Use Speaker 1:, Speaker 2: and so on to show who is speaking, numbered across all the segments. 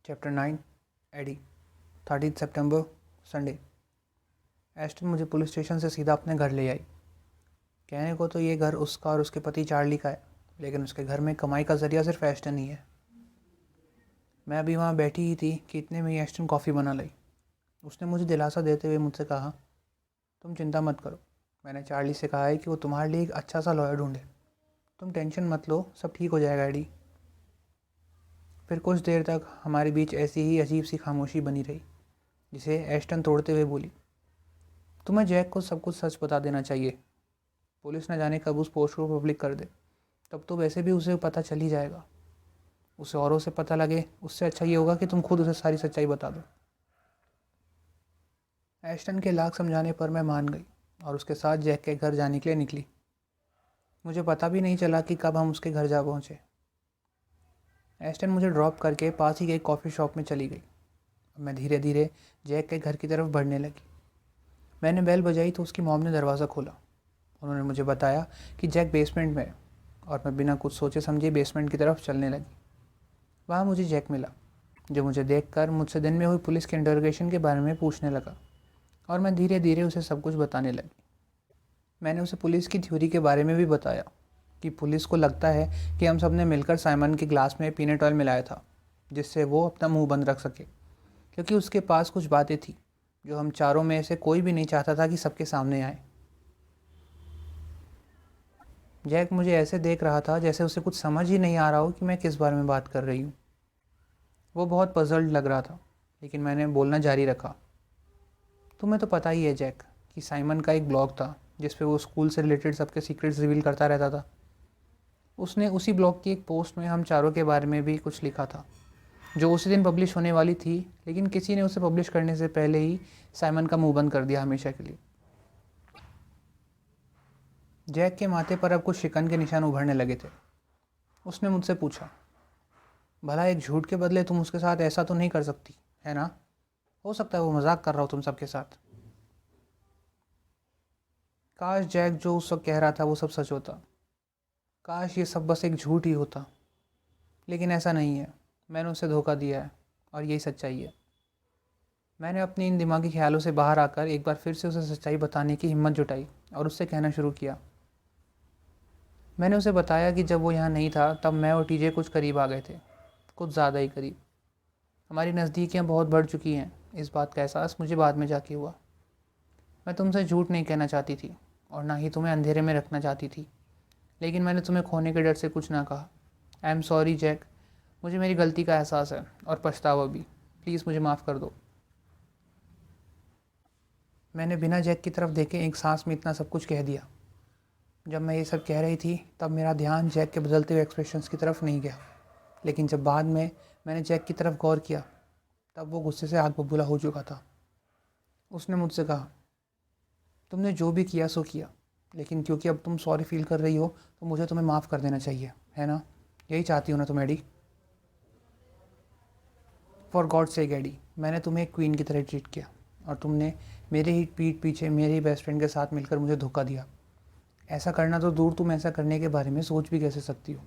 Speaker 1: Chapter 9 AD 30 सितंबर Sunday. Aston मुझे police station से सीधा अपने घर ले आई। कहने को तो ये घर उसका और उसके पति चार्ली का है, लेकिन उसके घर में कमाई का ज़रिया सिर्फ एस्टन ही है। मैं अभी वहाँ बैठी ही थी कि इतने में ही एस्टन कॉफ़ी बना लाई। उसने मुझे दिलासा देते हुए मुझसे कहा, तुम चिंता मत करो, मैंने चार्ली से कहा है कि वो तुम्हारे लिए एक अच्छा सा लॉयर ढूंढे। तुम टेंशन मत लो, सब ठीक हो जाएगा एडी। फिर कुछ देर तक हमारे बीच ऐसी ही अजीब सी खामोशी बनी रही, जिसे एस्टन तोड़ते हुए बोली, तुम्हें जैक को सब कुछ सच बता देना चाहिए। पुलिस न जाने कब उस पोस्ट को पब्लिक कर दे, तब तो वैसे भी उसे पता चल ही जाएगा। उसे औरों से पता लगे, उससे अच्छा ये होगा कि तुम खुद उसे सारी सच्चाई बता दो। एस्टन के लाख समझाने पर मैं मान गई और उसके साथ जैक के घर जाने के लिए निकली। मुझे पता भी नहीं चला कि कब हम उसके घर जा पहुँचे। एस्टन मुझे ड्रॉप करके पास ही के एक कॉफ़ी शॉप में चली गई। मैं धीरे धीरे जैक के घर की तरफ बढ़ने लगी। मैंने बेल बजाई तो उसकी मॉम ने दरवाज़ा खोला। उन्होंने मुझे बताया कि जैक बेसमेंट में है और मैं बिना कुछ सोचे समझे बेसमेंट की तरफ चलने लगी। वहाँ मुझे जैक मिला, जो मुझे देखकर मुझसे दिन में हुई पुलिस के इंटरोगेशन के बारे में पूछने लगा और मैं धीरे धीरे उसे सब कुछ बताने लगी। मैंने उसे पुलिस की थ्योरी के बारे में भी बताया कि पुलिस को लगता है कि हम सब ने मिलकर साइमन के ग्लास में पीनट ऑयल मिलाया था, जिससे वो अपना मुंह बंद रख सके, क्योंकि उसके पास कुछ बातें थी जो हम चारों में से कोई भी नहीं चाहता था कि सबके सामने आए। जैक मुझे ऐसे देख रहा था जैसे उसे कुछ समझ ही नहीं आ रहा हो कि मैं किस बारे में बात कर रही हूँ। वो बहुत पजल्ड लग रहा था, लेकिन मैंने बोलना जारी रखा। तुम्हें तो पता ही है जैक कि साइमन का एक ब्लॉग था जिस पे वो स्कूल से रिलेटेड सबके सीक्रेट्स रिवील करता रहता था। उसने उसी ब्लॉग की एक पोस्ट में हम चारों के बारे में भी कुछ लिखा था, जो उसी दिन पब्लिश होने वाली थी, लेकिन किसी ने उसे पब्लिश करने से पहले ही साइमन का मुंह बंद कर दिया हमेशा के लिए। जैक के माथे पर अब कुछ शिकन के निशान उभरने लगे थे। उसने मुझसे पूछा, भला एक झूठ के बदले तुम उसके साथ ऐसा तो नहीं कर सकती, है ना? हो सकता है वो मजाक कर रहा हो तुम सबके साथ। काश जैक जो उस वक्त कह रहा था वो सब सच होता। काश ये सब बस एक झूठ ही होता, लेकिन ऐसा नहीं है। मैंने उसे धोखा दिया है और यही सच्चाई है। मैंने अपने इन दिमागी ख्यालों से बाहर आकर एक बार फिर से उसे सच्चाई बताने की हिम्मत जुटाई और उससे कहना शुरू किया। मैंने उसे बताया कि जब वो यहाँ नहीं था तब मैं और टीजे कुछ करीब आ गए थे, कुछ ज़्यादा ही करीब। हमारी नज़दीकियाँ बहुत बढ़ चुकी हैं। इस बात का एहसास मुझे बाद में जाके हुआ। मैं तुमसे झूठ नहीं कहना चाहती थी और ना ही तुम्हें अंधेरे में रखना चाहती थी, लेकिन मैंने तुम्हें खोने के डर से कुछ ना कहा। आई एम सॉरी जैक, मुझे मेरी गलती का एहसास है और पछतावा भी। प्लीज़ मुझे माफ़ कर दो। मैंने बिना जैक की तरफ देखे एक सांस में इतना सब कुछ कह दिया। जब मैं ये सब कह रही थी तब मेरा ध्यान जैक के बदलते हुए एक्सप्रेशंस की तरफ नहीं गया, लेकिन जब बाद में मैंने जैक की तरफ गौर किया तब वो गुस्से से आग बबूला हो चुका था। उसने मुझसे कहा, तुमने जो भी किया सो किया, लेकिन क्योंकि अब तुम सॉरी फील कर रही हो तो मुझे तुम्हें माफ़ कर देना चाहिए, है ना? यही चाहती हो ना तुम Eddie? For God sake Eddie, मैंने तुम्हें एक क्वीन की तरह ट्रीट किया और तुमने मेरे ही पीठ पीछे मेरे ही बेस्ट फ्रेंड के साथ मिलकर मुझे धोखा दिया। ऐसा करना तो दूर, तुम ऐसा करने के बारे में सोच भी कैसे सकती हो?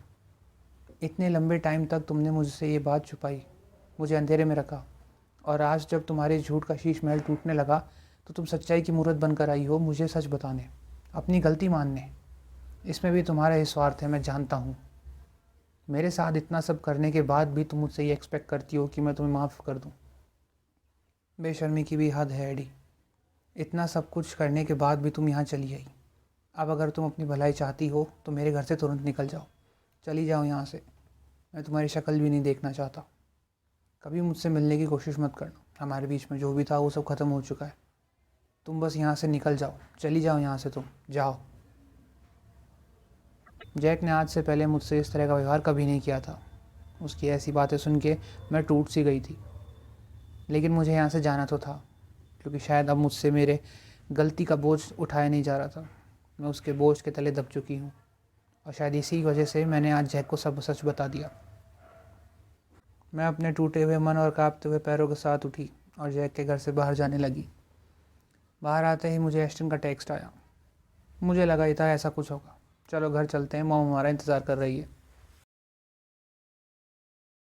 Speaker 1: इतने लंबे टाइम तक तुमने मुझसे ये बात छुपाई, मुझे अंधेरे में रखा, और आज जब तुम्हारे झूठ का शीश महल टूटने लगा तो तुम सच्चाई की मूरत बनकर आई हो मुझे सच बताने, अपनी गलती मानने। इसमें भी तुम्हारा ही स्वार्थ है, मैं जानता हूँ। मेरे साथ इतना सब करने के बाद भी तुम मुझसे ये एक्सपेक्ट करती हो कि मैं तुम्हें माफ़ कर दूँ। बेशर्मी की भी हद है एडी। इतना सब कुछ करने के बाद भी तुम यहाँ चली आई। अब अगर तुम अपनी भलाई चाहती हो तो मेरे घर से तुरंत निकल जाओ, चली जाओ यहाँ से। मैं तुम्हारी शक्ल भी नहीं देखना चाहता। कभी मुझसे मिलने की कोशिश मत करना। हमारे बीच में जो भी था वो सब ख़त्म हो चुका है। तुम बस यहाँ से निकल जाओ, चली जाओ यहाँ से, तुम जाओ। जैक ने आज से पहले मुझसे इस तरह का व्यवहार कभी नहीं किया था। उसकी ऐसी बातें सुन के मैं टूट सी गई थी, लेकिन मुझे यहाँ से जाना तो था, क्योंकि शायद अब मुझसे मेरे गलती का बोझ उठाया नहीं जा रहा था। मैं उसके बोझ के तले दब चुकी हूँ और शायद इसी वजह से मैंने आज जैक को सब सच बता दिया। मैं अपने टूटे हुए मन और कांपते हुए पैरों के साथ उठी और जैक के घर से बाहर जाने लगी। बाहर आते ही मुझे एस्टन का टेक्स्ट आया। मुझे लगा ही था ऐसा कुछ होगा। चलो घर चलते हैं, मॉम हमारा इंतज़ार कर रही है।